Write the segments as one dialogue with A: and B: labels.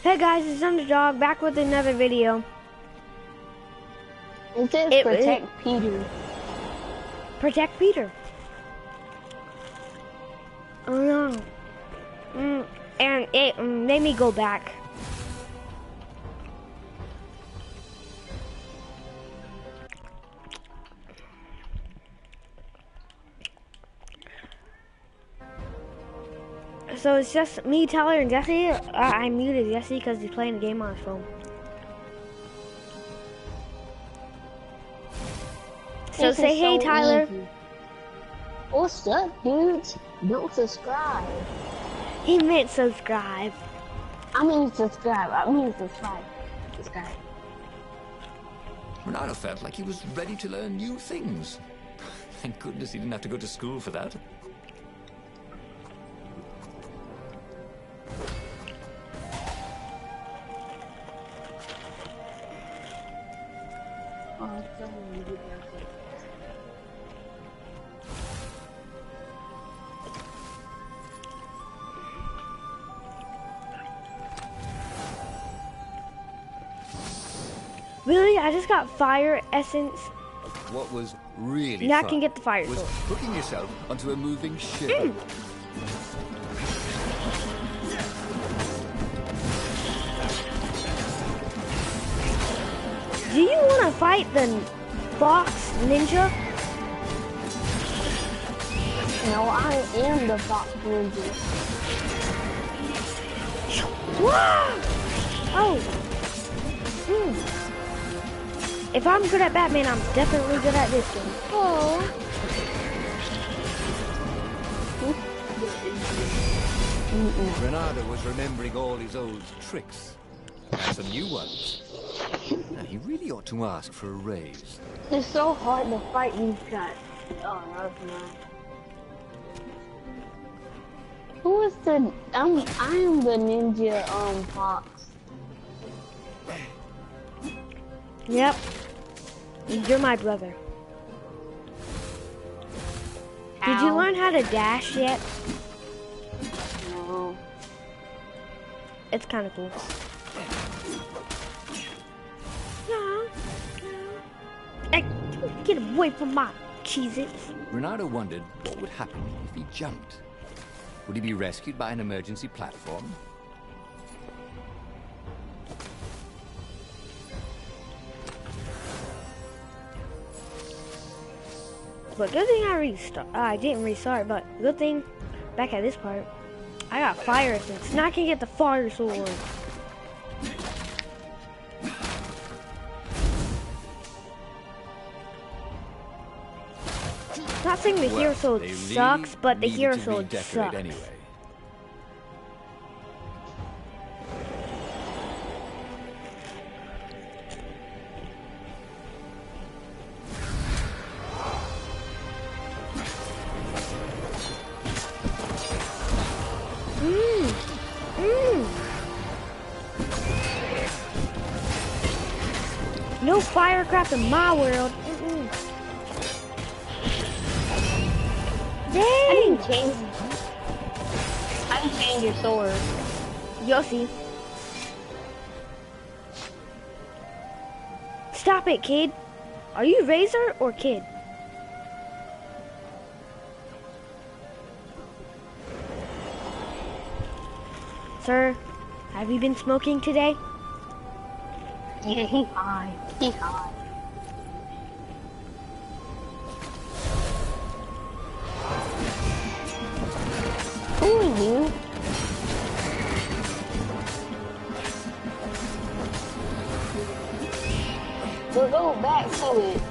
A: Hey guys, it's Underdawg back with another video.
B: It says protect Peter.
A: Protect Peter. Oh no. And it made me go back. So it's just me, Tyler, and Jesse. I muted Jesse because he's playing a game on his phone. So say hey, Tyler.
B: Easy. What's up, dudes? Don't subscribe.
A: He meant subscribe.
B: I mean subscribe. Subscribe.
C: Ronaldo felt like he was ready to learn new things. Thank goodness he didn't have to go to school for that.
A: Really? I just got fire essence.
C: What was really
A: now
C: fun
A: I can get the fire
C: was
A: sword.
C: hooking yourself onto a moving ship.
A: Do you want to fight the fox ninja?
B: No, I am the fox ninja.
A: Oh. If I'm good at Batman, I'm definitely good at this game. Oh.
C: Ronaldo was remembering all his old tricks and some new ones. Now, he really ought to ask for a raise.
B: It's so hard to fight these guys. Oh, that's not. Who is the? I am the ninja fox.
A: Yep. You're my brother. Did you learn how to dash yet?
B: No.
A: It's kind of cool. No. Hey, get away from my Cheez-Its.
C: Ronaldo wondered what would happen if he jumped. Would he be rescued by an emergency platform?
A: But good thing I didn't restart, but good thing back at this part, I got fire essence. Now I can get the fire sword. Not saying the hero sword sucks, but the hero sword sucks.
C: Anyway.
A: No firecraft in my world. Dang!
B: I didn't change your sword.
A: You'll see. Stop it, kid. Are you Razor or Kid? Sir, have you been smoking today?
B: Yeah, he high. He high. Who are you? We'll go back to it.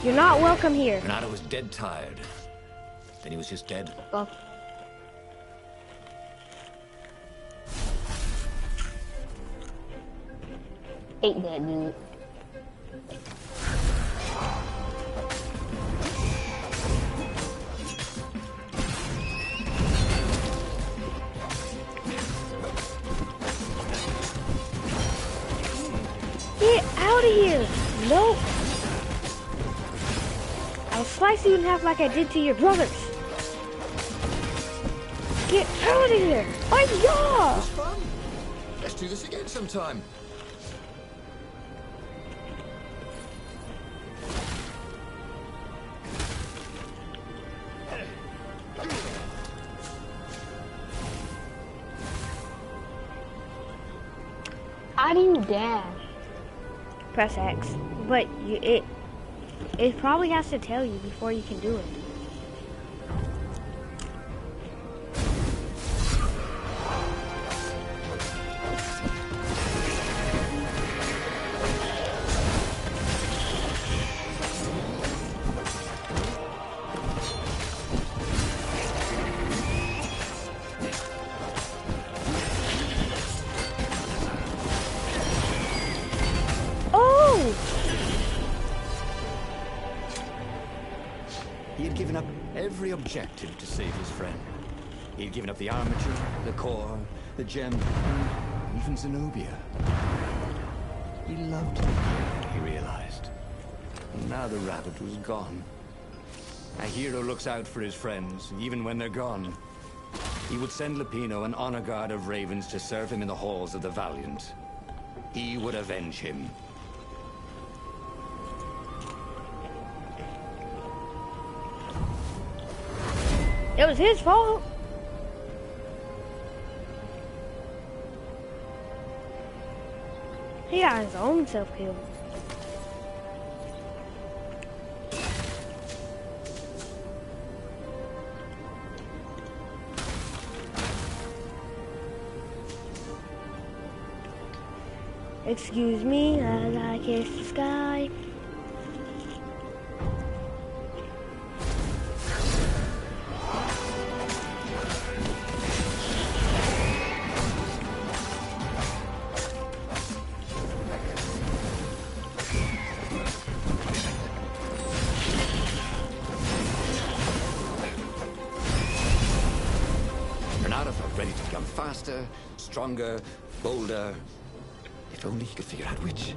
A: You're not welcome here.
C: Ronaldo was dead tired. Then he was just dead.
B: Go. Hate that dude.
A: Get out of here! Nope. I'll slice you in half like I did to your brothers. Get out of here! Oh yeah!
C: Let's do this again sometime.
B: How do you dash?
A: Press X. But it probably has to tell you before you can do it.
C: He had given up every objective to save his friend. He had given up the armature, the core, the gem, and even Zenobia. He loved them, he realized. And now the rabbit was gone. A hero looks out for his friends, even when they're gone. He would send Lupino an honor guard of ravens to serve him in the halls of the Valiant. He would avenge him.
A: It was his fault. He got his own self-kill. Excuse me as I kiss the sky.
C: Ready to become faster, stronger, bolder. If only he could figure out which.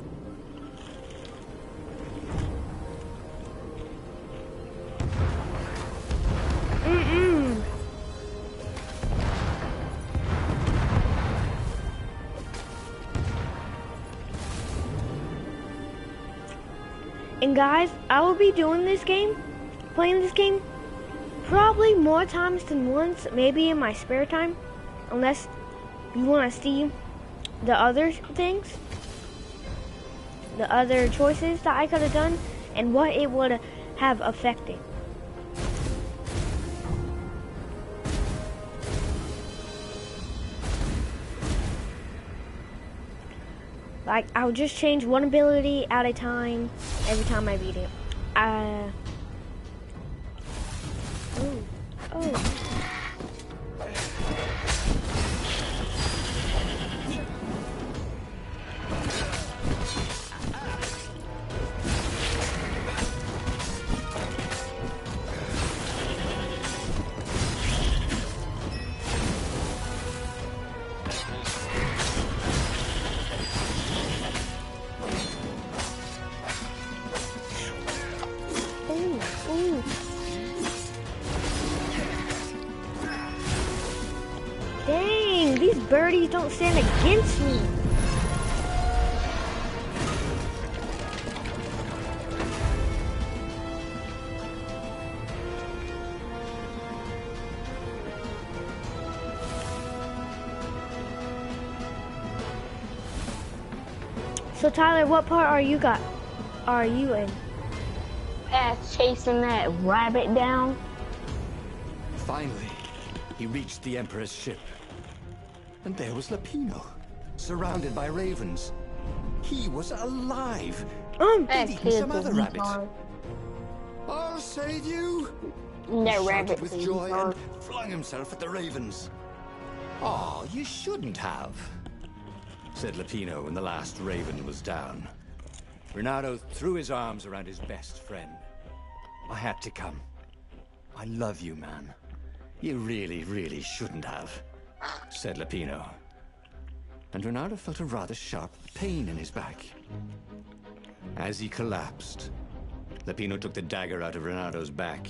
A: And guys, I will be doing this game, playing this game, probably more times than once, maybe in my spare time. Unless you want to see the other things, the other choices that I could have done, and what it would have affected. Like, I would just change one ability at a time every time I beat it. Oh. Dang, these birdies don't stand against me. So Tyler, what part are you in?
B: Past chasing that rabbit down.
C: Finally, he reached the Emperor's ship. And there was Lupino, surrounded by ravens. He was alive.
B: That
C: He'd eaten
B: kid's
C: some
B: a
C: other rabbit.
B: retard.
C: I'll save you!
B: That
C: He
B: rabbit
C: shouted with
B: thing,
C: joy
B: huh?
C: and flung himself at the ravens. Oh, you shouldn't have, said Lupino when the last raven was down. Renato threw his arms around his best friend. I had to come. I love you, man. You really, really shouldn't have, said Lupino. And Renato felt a rather sharp pain in his back. As he collapsed, Lupino took the dagger out of Renato's back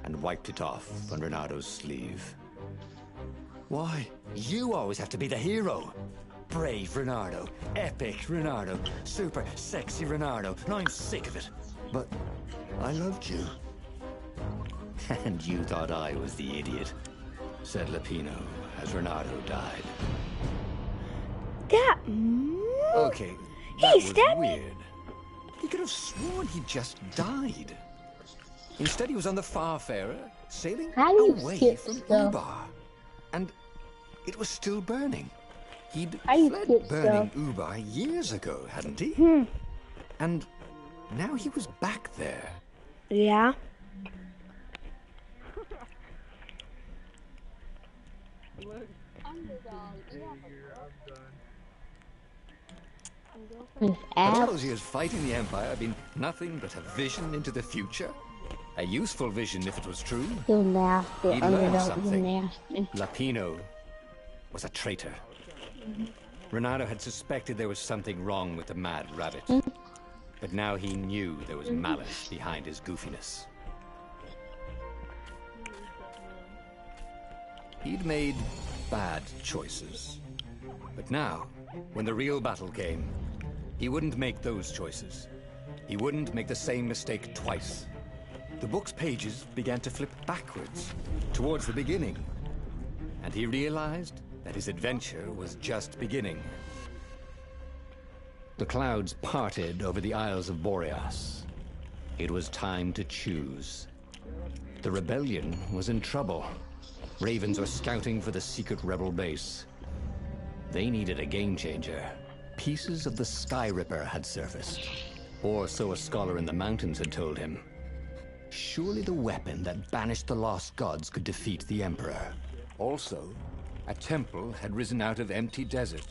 C: and wiped it off on Renato's sleeve. Why? You always have to be the hero. Brave Renardo, epic Renardo, super sexy Renardo. Now I'm sick of it. But I loved you. And you thought I was the idiot, said Lupino as Renardo died.
A: That...
C: Okay, that was weird. He could have sworn he just died. Instead, he was on the Farfarer, sailing away from Ubar. And it was still burning. He'd fled burning Ubar years ago, hadn't he? And now he was back there.
A: Yeah.
C: But all those years fighting the Empire have been nothing but a vision into the future. A useful vision if it was true.
B: You're nasty.
C: He'd learned
B: You're
C: something.
B: nasty.
C: Lupino was a traitor. Renardo had suspected there was something wrong with the Mad Rabbit. But now he knew there was malice behind his goofiness. He'd made bad choices. But now, when the real battle came, he wouldn't make those choices. He wouldn't make the same mistake twice. The book's pages began to flip backwards, towards the beginning. And he realized that his adventure was just beginning. The clouds parted over the Isles of Boreas. It was time to choose. The rebellion was in trouble. Ravens were scouting for the secret rebel base. They needed a game changer. Pieces of the Sky Ripper had surfaced. Or so a scholar in the mountains had told him. Surely the weapon that banished the lost gods could defeat the Emperor. Also, a temple had risen out of empty desert.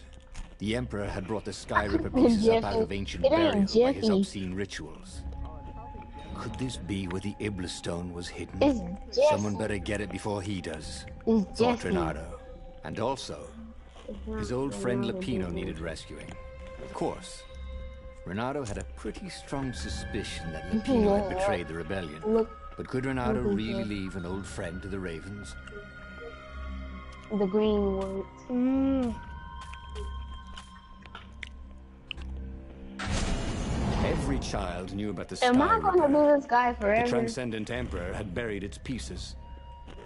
C: The Emperor had brought the Sky Ripper pieces up out of ancient burial by his obscene rituals. Could this be where the Iblis stone was hidden? Someone better get it before he does, thought Renardo. And also, his old friend Lupino needed rescuing. Of course, Renardo had a pretty strong suspicion that Lupino had betrayed the rebellion. But could Renardo really leave an old friend to the Ravens?
B: The green ones.
C: Every child knew about the Sky
B: Am I gonna
C: Ripper.
B: do this guy forever?
C: The Transcendent Emperor had buried its pieces.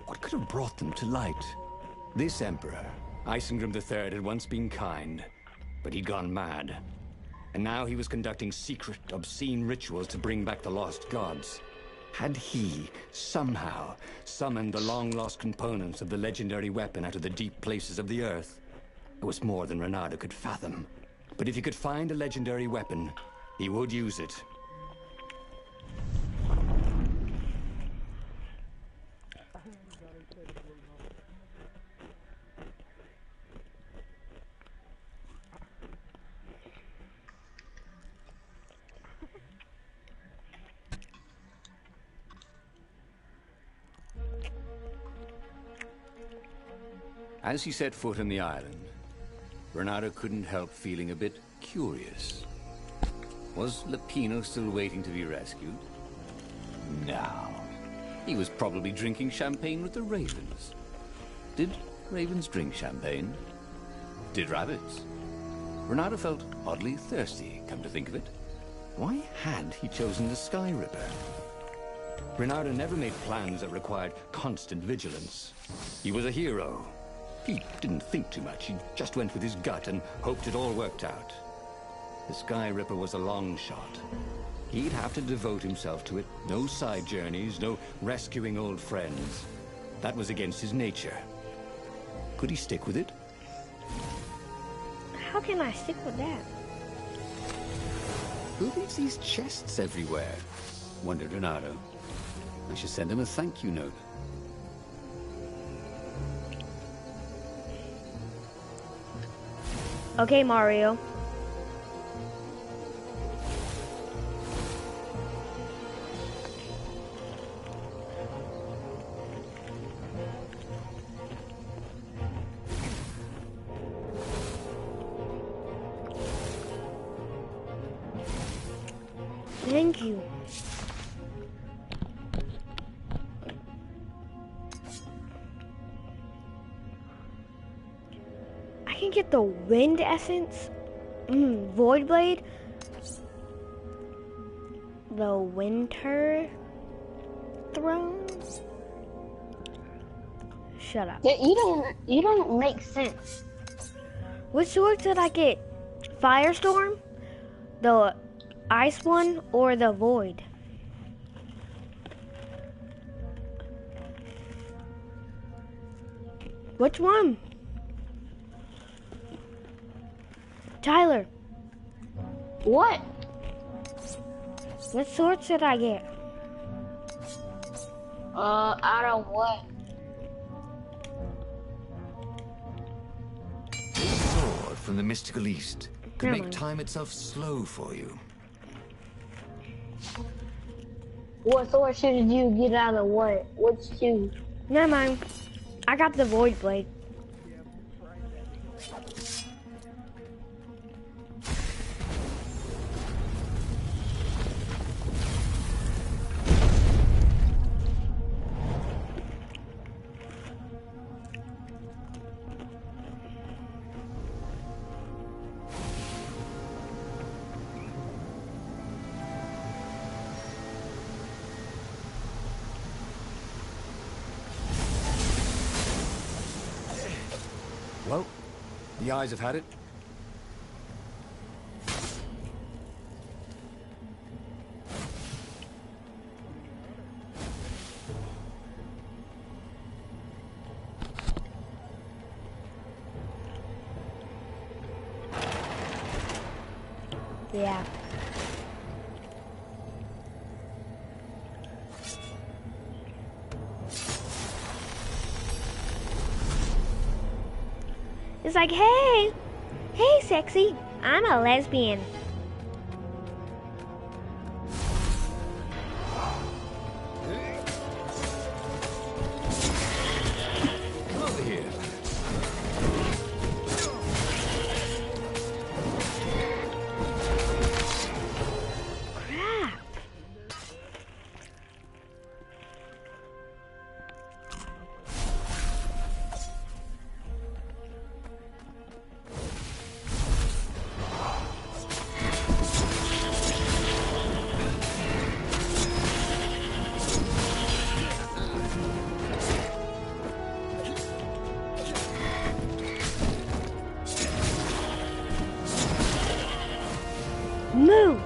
C: What could have brought them to light? This Emperor, Isengrim III, had once been kind, but he'd gone mad. And now he was conducting secret, obscene rituals to bring back the lost gods. Had he, somehow, summoned the long-lost components of the legendary weapon out of the deep places of the earth? It was more than Renardo could fathom. But if he could find a legendary weapon, he would use it. As he set foot on the island, Renardo couldn't help feeling a bit curious. Was Lupino still waiting to be rescued? No. He was probably drinking champagne with the ravens. Did ravens drink champagne? Did rabbits? Renardo felt oddly thirsty, come to think of it. Why had he chosen the Sky Ripper? Renardo never made plans that required constant vigilance. He was a hero. He didn't think too much. He just went with his gut and hoped it all worked out. The Sky Ripper was a long shot. He'd have to devote himself to it. No side journeys, no rescuing old friends. That was against his nature. Could he stick with it?
A: How can I stick with that?
C: Who leaves these chests everywhere? Wondered Renardo. I should send him a thank you note.
A: Okay, Mario. Thank you. can get the wind essence. Void blade. The winter throne. Shut up.
B: You don't make sense.
A: Which sword did I get? Firestorm, the ice one, or the void? Which one? Tyler.
B: What?
A: What sword should I get?
B: Out of what?
C: This sword from the mystical east could
A: Never
C: make
A: mind.
C: time itself slow for you.
B: What sword should you get out of what? Which two?
A: Never mind. I got the void blade.
C: Well, the eyes have had it.
A: Yeah. It's like, hey, sexy, I'm a lesbian.
C: Come over here.
A: Crap. Move.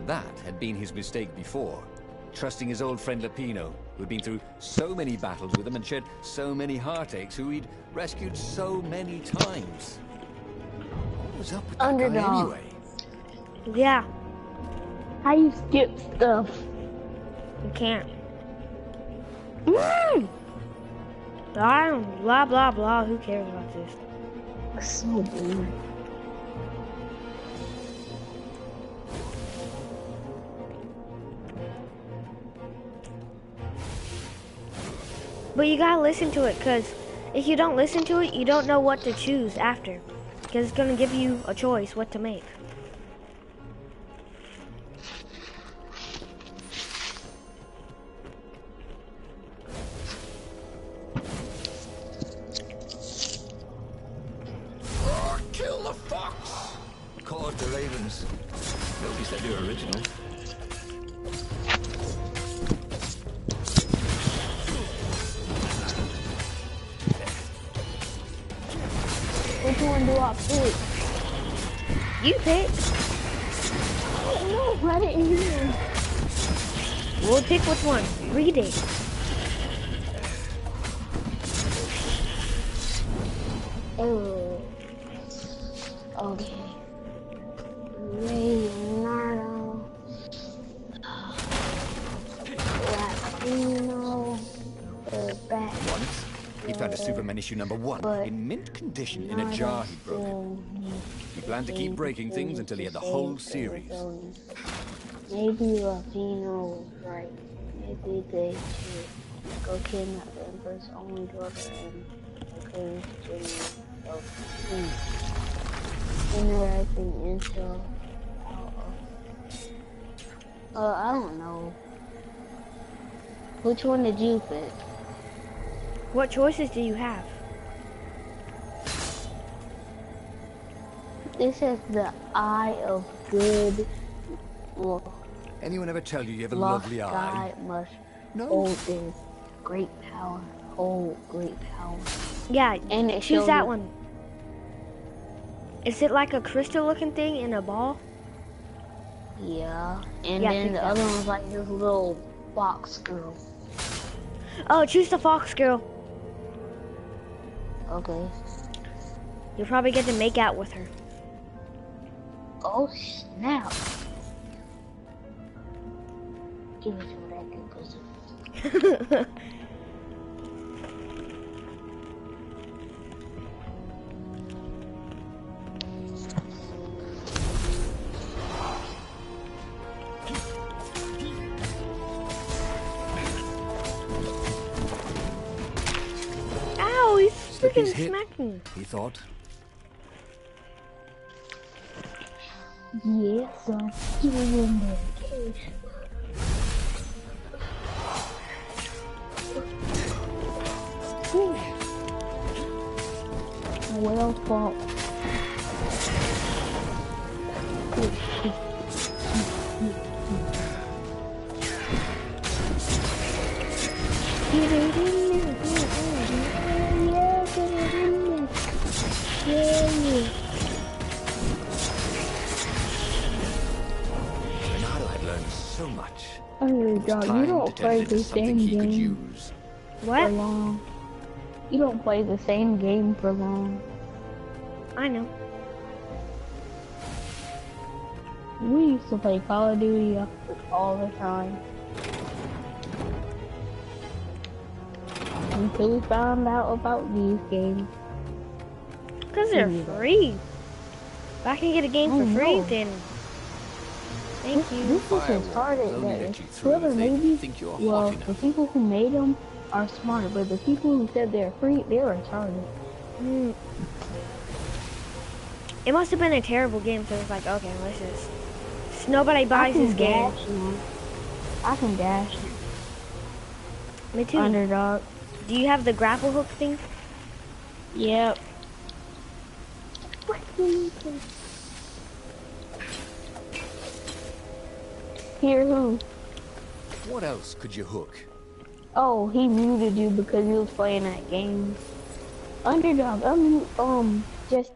C: That had been his mistake before. Trusting his old friend Lapino, who'd been through so many battles with him and shared so many heartaches, who he'd rescued so many times. What was up with that guy
B: Underdog.
C: anyway?
A: Yeah,
B: How you skip stuff?
A: you can't. I don't, blah, blah, blah. Who cares about this?
B: So boring.
A: But you gotta listen to it, because if you don't listen to it, you don't know what to choose after. Because it's gonna give you a choice what to make.
C: Kill the fox! Cause the ravens. Nobody said they were original.
B: Which one do I pick?
A: You pick.
B: Oh no, I didn't hear.
A: We'll pick which one. Read it.
B: Oh. Okay. Leonardo. Latino. The back.
C: Once, he found a Superman issue #1 in mint condition in a jar he'd broken. He planned to keep breaking things until he had the whole series.
B: Maybe Latino was right. Maybe they should go kidnap the Emperor's only daughter and accuse Jimmy of interacting until I don't know. Which one did you pick?
A: What choices do you have?
B: This is the eye of good. Well,
C: Anyone ever tell you have a
B: lost
C: lovely
B: guy
C: eye?
B: must
C: No.
B: hold this great power. Hold great power.
A: Yeah,
B: And it
A: choose
B: shows
A: that
B: you-
A: one. Is it like a crystal looking thing in a ball?
B: Yeah. And
A: Yeah,
B: then
A: pick
B: the
A: that
B: other
A: one.
B: one's like this little fox girl.
A: Oh, choose the fox girl.
B: Okay.
A: You'll probably get to make out with her.
B: Oh snap. Give me some of that good pussy.
A: Ow, he's
C: Slippy's
A: freaking
C: hit,
A: smacking.
C: he thought.
B: Yes, I'm doing medication. Well fought.
C: Renato had learned so much.
B: Underdog, you don't play the
C: Something
B: same
C: he could
B: game
C: use.
B: for
A: What?
B: long. You don't play the same game for long.
A: I know.
B: We used to play Call of Duty all the time. Until we found out about these games.
A: Because they're free. If I can get a game for
B: Oh,
A: free,
B: no.
A: then thank you.
B: This is
C: Firewalls
B: retarded.
C: only
B: That
C: let you through
B: whoever
C: if they
B: made these,
C: think you're
B: well,
C: hot enough.
B: the people who made them are smart, but the people who said they're free, they're retarded.
A: Mm. It must have been a terrible game, so it's like, okay, let's just... Nobody buys this game.
B: Dash, man. I can dash.
A: Me too.
B: Underdog.
A: Do you have the grapple hook thing?
B: Yep. Here who?
C: What else could you hook?
B: Oh, he muted you because he was playing that game. Underdog, just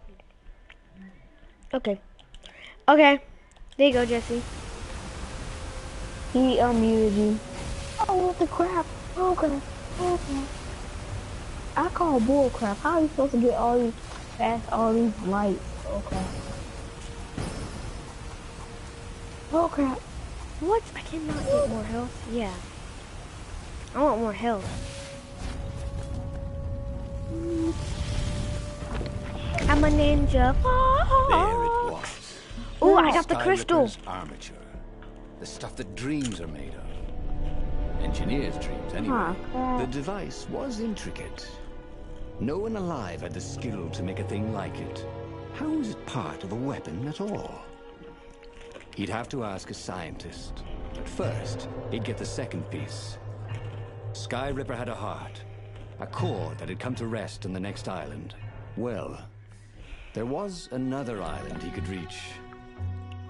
A: Okay. Okay. There you go, Jesse.
B: he unmuted you. Oh, what the crap? Oh crap. Oh crap. I call bull crap. How are you supposed to get all these all these lights? Oh crap. Oh crap.
A: What? I cannot get more health? Yeah. I want more health. I'm a ninja.
C: There it was.
A: Oh, I got the
C: Sky
A: crystal.
C: Ripper's armature. The stuff that dreams are made of. Engineers' dreams, anyway.
B: Ah, crap.
C: The device was intricate. No one alive had the skill to make a thing like it. How is it part of a weapon at all? He'd have to ask a scientist. But first, he'd get the second piece. Sky Ripper had a heart. A core that had come to rest on the next island. Well, there was another island he could reach.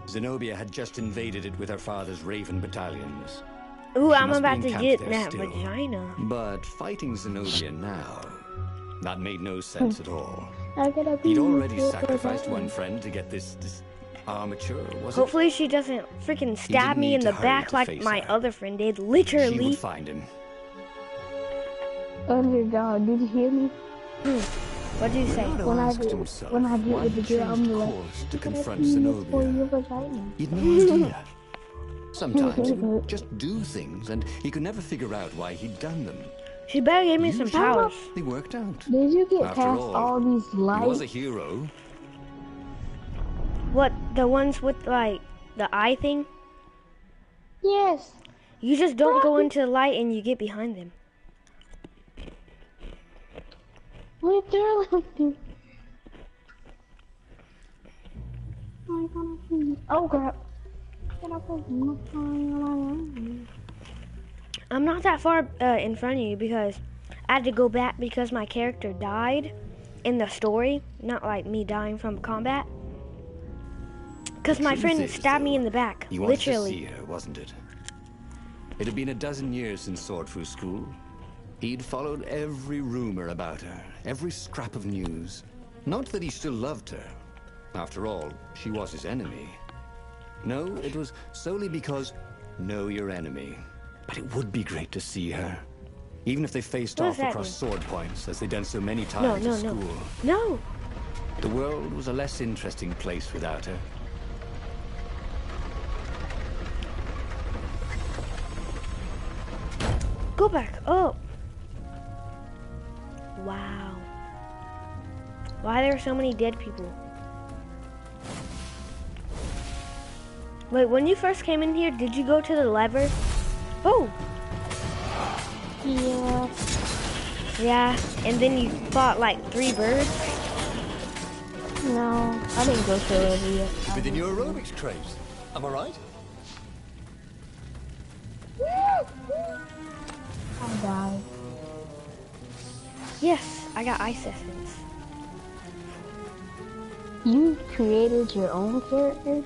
C: Zenobia had just invaded it with her father's Raven battalions.
A: Ooh,
C: She
A: I'm
C: must be
A: about to
C: encamped
A: get
C: there
A: that
C: still.
A: vagina.
C: But fighting Zenobia now, that made no sense at all.
B: I gotta be
C: He'd already
B: here for
C: sacrificed
B: that.
C: one friend to get this armature, was it?
A: Hopefully she doesn't freaking stab
C: didn't
A: me
C: need
A: in
C: to
A: the
C: hurry
A: back
C: to
A: like
C: face
A: my
C: her.
A: other friend did.
C: She
A: Literally.
C: would find him.
B: Underdog, did you hear me?
A: What did you say?
C: Renato
B: When I
C: asked
B: get
C: himself
B: when I get
C: why
B: with
C: he
B: the girl, I'm
C: changed
B: like,
C: course to
B: I gotta
C: confront
B: be here for
C: Zenobia.
B: your vagina.
C: He'd no idea. Sometimes he would just do things, and he could never figure out why he'd done them.
A: She better give me some
C: Usually
A: powers.
C: They worked out.
B: Did you get
C: After
B: past all these
C: He was a
B: lights?
C: hero.
A: What, the ones with like the eye thing?
B: Yes.
A: You just don't go into the light and you get behind them.
B: Literally. Oh crap.
A: I'm not that far in front of you because I had to go back because my character died in the story. Not like me dying from combat. Because my friend stabbed me in the back,
C: you wanted
A: literally.
C: to see her, wasn't it? It had been a dozen years since Swordfu school. He'd followed every rumor about her, every scrap of news. Not that he still loved her. After all, she was his enemy. No, it was solely because know your enemy. But it would be great to see her. Even if they faced off across sword points, as they'd done so many times at school.
A: No!
C: The world was a less interesting place without her.
A: Go back up! Wow. Why are there so many dead people? Wait, when you first came in here, did you go to the lever? Oh!
B: Yeah.
A: Yeah, and then you fought like 3 birds?
B: No, I didn't go to the lever yet.
C: Within your aerobics craze, am I right?
B: I died.
A: Yes, I got ice essence.
B: You created your own character?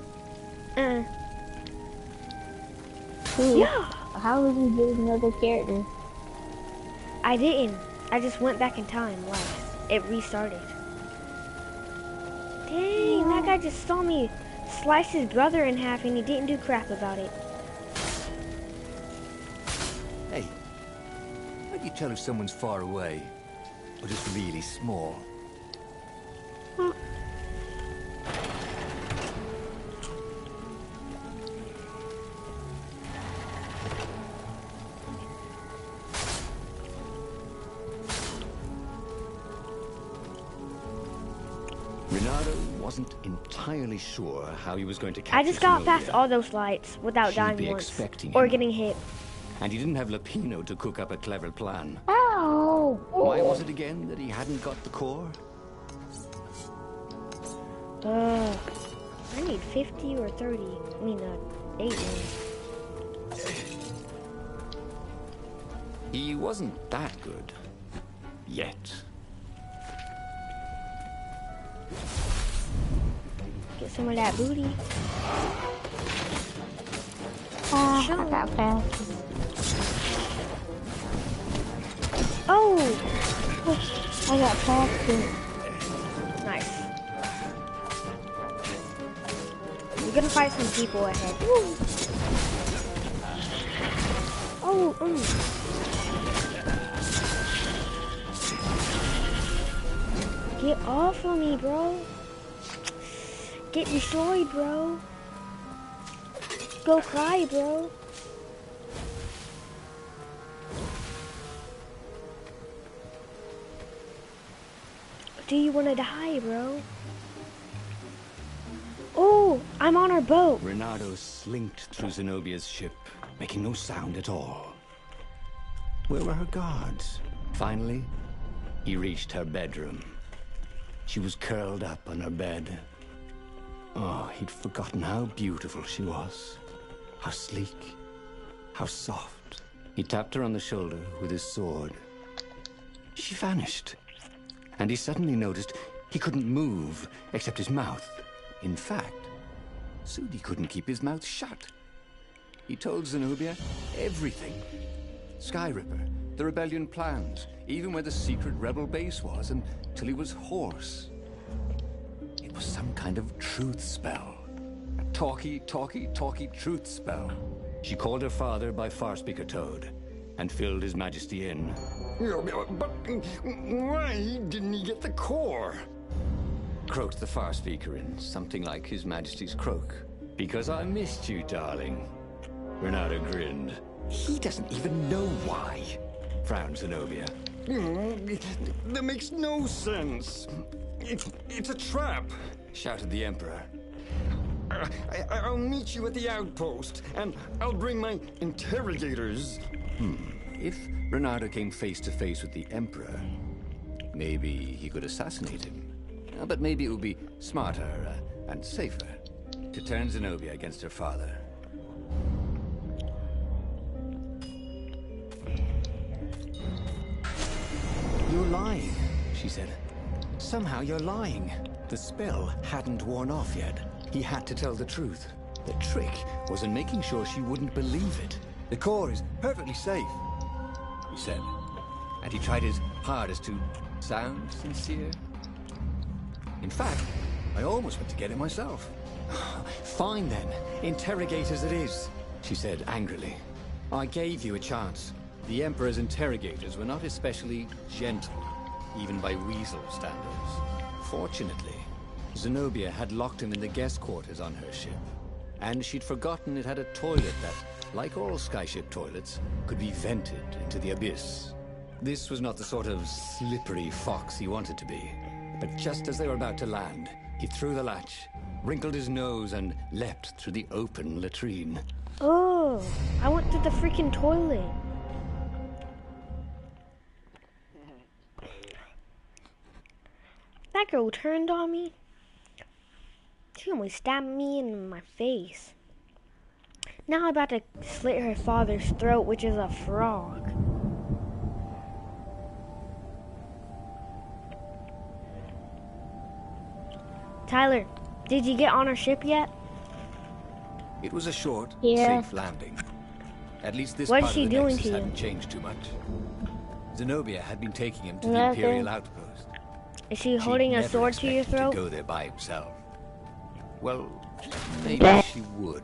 A: Yeah.
B: How would you get another character?
A: I didn't. I just went back in time once. It restarted. Dang, that guy just saw me slice his brother in half and he didn't do crap about it.
C: Hey, how do you tell if someone's far away or just really small? Renato wasn't entirely sure how he was going to capture
A: I just got
C: Zenobia.
A: past all those lights without
C: She'd
A: dying
C: be
A: once
C: expecting
A: or
C: him.
A: getting hit.
C: And he didn't have Lapino to cook up a clever plan.
B: Ow!
C: Why was it again that he hadn't got the core?
A: I need 50 or 30. I mean, 8 minutes.
C: He wasn't that good. Yet.
A: Get some of that booty.
B: I got past.
A: Oh!
B: I got past it.
A: Nice. You're gonna fight some people ahead. Oh, Get off of me, bro. Get destroyed, bro. Go cry, bro. Do you want to die, bro? Oh, I'm on our boat.
C: Renato slinked through Zenobia's ship, making no sound at all. Where were her guards? Finally, he reached her bedroom. She was curled up on her bed. Oh, he'd forgotten how beautiful she was. How sleek. How soft. He tapped her on the shoulder with his sword. She vanished. And he suddenly noticed he couldn't move except his mouth. In fact, Sudi couldn't keep his mouth shut. He told Zenobia everything. Skyripper, the rebellion plans, even where the secret rebel base was, until he was hoarse. It was some kind of truth spell. A talky truth spell. She called her father by Farspeaker Toad and filled His Majesty in. But why didn't he get the core? Croaked the Farspeaker in something like His Majesty's croak. Because I missed you, darling. Renato grinned. He doesn't even know why, frowned Zenobia. That makes no sense. It's a trap, shouted the Emperor. I'll meet you at the outpost, and I'll bring my interrogators. If Renato came face to face with the Emperor, maybe he could assassinate him. But maybe it would be smarter and safer to turn Zenobia against her father. You're lying, she said. Somehow you're lying. The spell hadn't worn off yet. He had to tell the truth. The trick was in making sure she wouldn't believe it. The core is perfectly safe, he said. And he tried his hardest to sound sincere. In fact, I almost went to get it myself. Fine then, interrogate as it is, she said angrily. I gave you a chance. The Emperor's interrogators were not especially gentle, even by Weasel standards. Fortunately, Zenobia had locked him in the guest quarters on her ship, and she'd forgotten it had a toilet that, like all skyship toilets, could be vented into the abyss. This was not the sort of slippery fox he wanted to be, but just as they were about to land, he threw the latch, wrinkled his nose, and leapt through the open latrine.
A: Oh, I went to the freaking toilet. That girl turned on me. She almost stabbed me in my face. Now I'm about to slit her father's throat, which is a frog. Tyler, did you get on our ship yet?
C: It was a short,
B: Yeah.
C: safe landing. At least this
A: What is
C: part
A: she
C: of the
A: doing
C: Nexus
A: to you?
C: hadn't changed too much. Zenobia had been taking him to the
B: Nothing.
C: Imperial outpost.
A: Is she
C: She'd
A: holding a
C: never
A: sword to your
C: expected
A: throat?
C: to go there by himself. Well, maybe
B: That-
C: she would.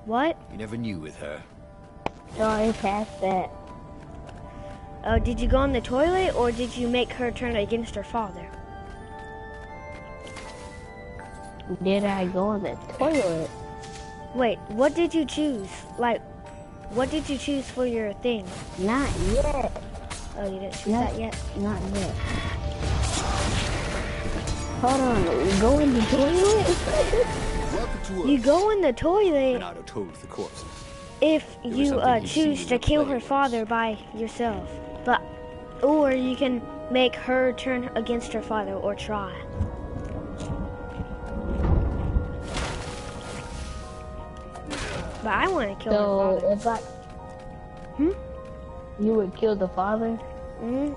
A: What?
C: You never knew with her.
B: Sorry, past that.
A: Did you go in the toilet, or did you make her turn against her father?
B: Did I go in the toilet?
A: Wait, what did you choose? Like, what did you choose for your thing?
B: Not yet.
A: Oh, you didn't choose
B: No.
A: that yet?
B: Not yet. Hold on, go in the toilet?
C: Welcome to
A: You go in the toilet
C: Renato told the corpses.
A: if
C: was
A: you
C: something he'd seen
A: choose
C: in
A: to
C: the
A: kill
C: play
A: her
C: once.
A: father by yourself. But, or you can make her turn against her father, or try. But I want to kill
B: So,
A: her father.
B: if I... You would kill the father?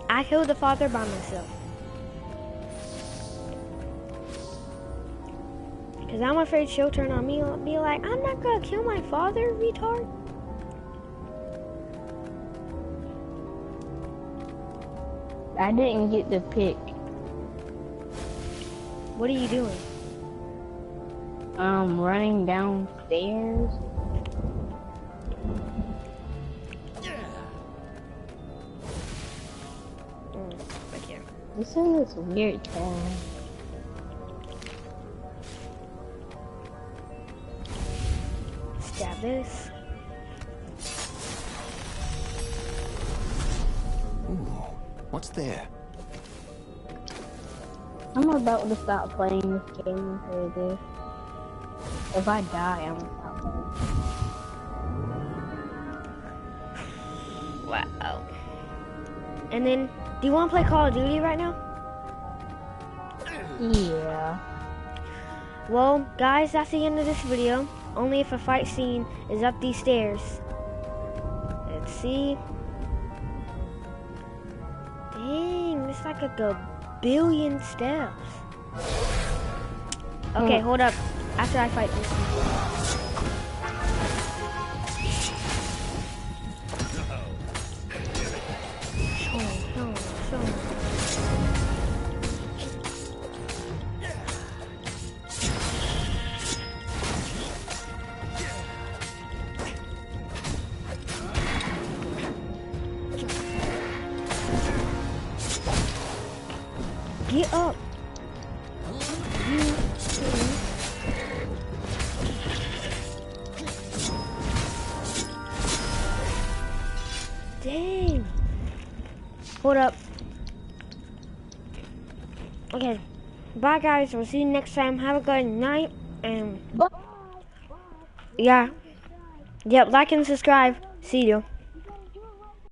A: I killed the father by myself. Because I'm afraid she'll turn on me and be like, I'm not going to kill my father, retard.
B: I didn't get the pick.
A: What are you doing?
B: Running downstairs.
A: Right here.
B: This is this weird town.
A: Stab this.
C: Ooh, what's there?
B: I'm about to stop playing this game for this. If I die, I'm gonna stop playing.
A: Wow. And then, do you want to play Call of Duty right now?
B: Yeah.
A: Well, guys, that's the end of this video. Only if a fight scene is up these stairs. Let's see. Dang, it's like a billion steps. Okay, hold up. After I fight this one. Show me. Get up. Dang. Hold up. Okay. Bye, guys. We'll see you next time. Have a good night. And
B: Bye.
A: yeah. Yep. Like and subscribe. See you.